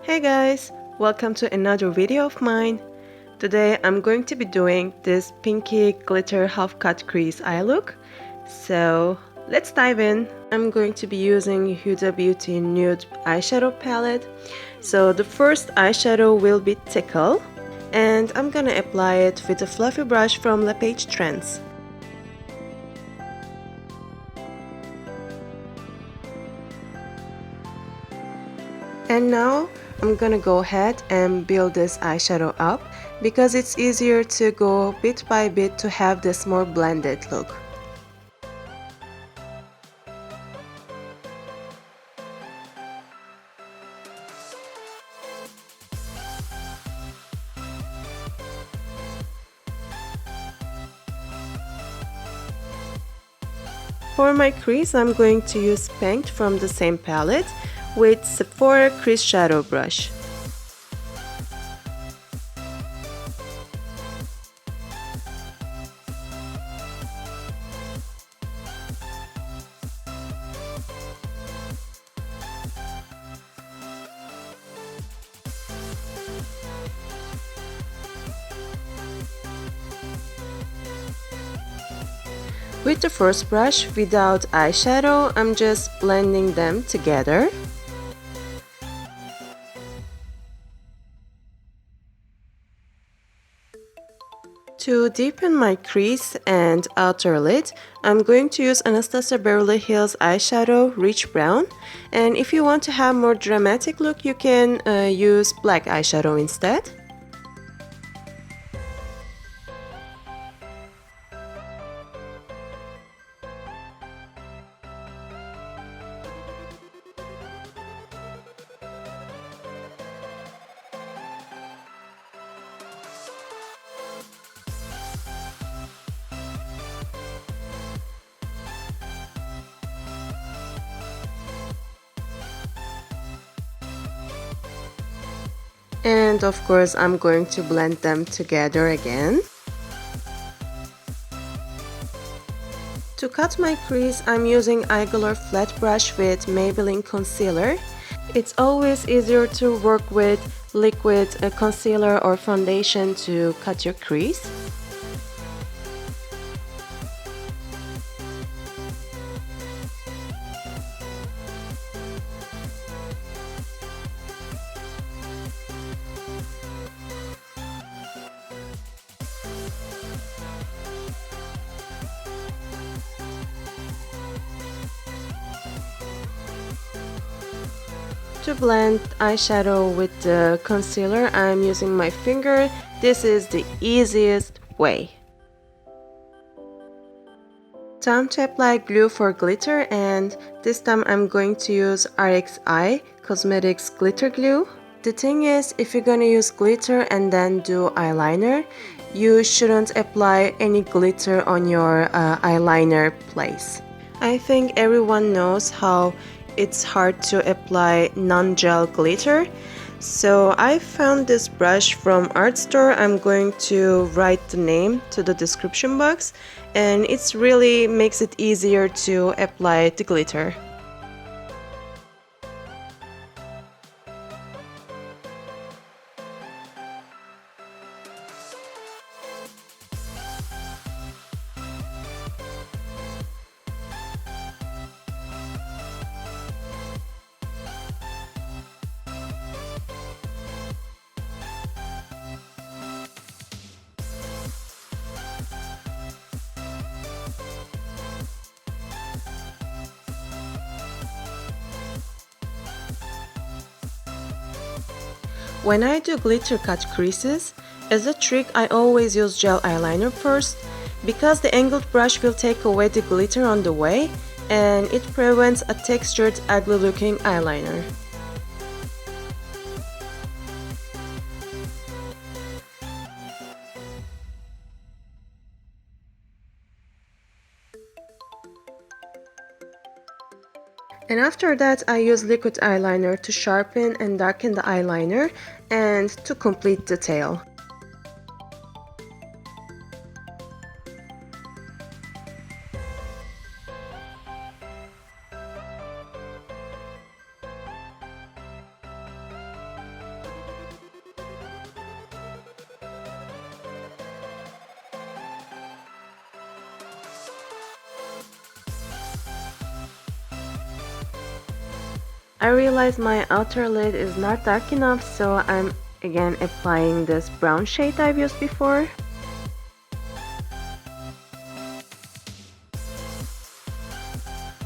Hey guys, welcome to another video of mine. Today I'm going to be doing this pinky glitter half cut crease eye look. So let's dive in. I'm going to be using Huda Beauty Nude eyeshadow palette. So the first eyeshadow will be Tickle, and I'm gonna apply it with a fluffy brush from Lapaige Trends. And now I'm gonna go ahead and build this eyeshadow up because it's easier to go bit by bit to have this more blended look. For my crease, I'm going to use Paint from the same palette with Sephora Crease Shadow Brush. With the first brush, without eyeshadow, I'm just blending them together. To deepen my crease and outer lid, I'm going to use Anastasia Beverly Hills eyeshadow Rich Brown. And if you want to have more dramatic look, you can use black eyeshadow instead. And of course, I'm going to blend them together again. To cut my crease, I'm using Eyegalore flat brush with Maybelline concealer. It's always easier to work with liquid concealer or foundation to cut your crease. To blend eyeshadow with the concealer, I'm using my finger. This is the easiest way. Time to apply glue for glitter, and this time I'm going to use RXI Cosmetics glitter glue. The thing is, if you're gonna use glitter and then do eyeliner, you shouldn't apply any glitter on your eyeliner place. I think everyone knows how it's hard to apply non-gel glitter. So I found this brush from art store. I'm going to write the name to the description box, and it really makes it easier to apply the glitter. When I do glitter cut creases, as a trick I always use gel eyeliner first, because the angled brush will take away the glitter on the way and it prevents a textured, ugly looking eyeliner. And after that, I use liquid eyeliner to sharpen and darken the eyeliner and to complete the tail. I realized my outer lid is not dark enough, so I'm again applying this brown shade I've used before.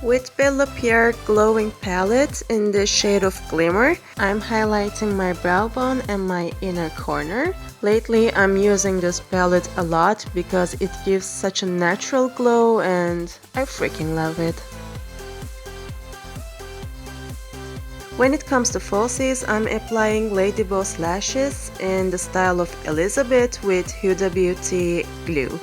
With Bella Pierre glowing palette in the shade of Glimmer, I'm highlighting my brow bone and my inner corner. Lately, I'm using this palette a lot because it gives such a natural glow and I freaking love it. When it comes to falsies, I'm applying Lady Boss lashes in the style of Elizabeth with Huda Beauty glue.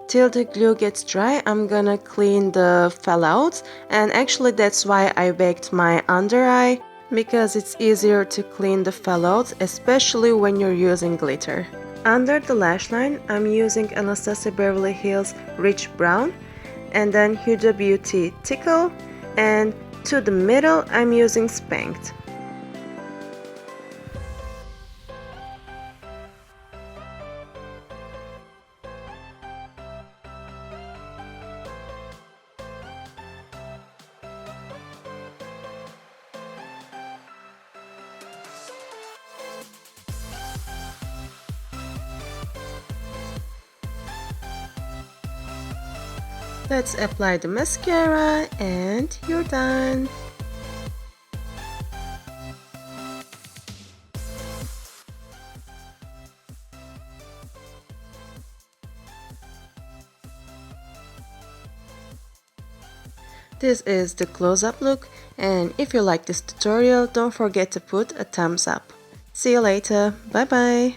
Till the glue gets dry, I'm gonna clean the fallouts, and actually that's why I baked my under eye, because it's easier to clean the fallouts, especially when you're using glitter. Under the lash line, I'm using Anastasia Beverly Hills Rich Brown, and then Huda Beauty Tickle, and to the middle I'm using Spanked. Let's apply the mascara and you're done. This is the close-up look, and if you like this tutorial, don't forget to put a thumbs up. See you later, bye bye!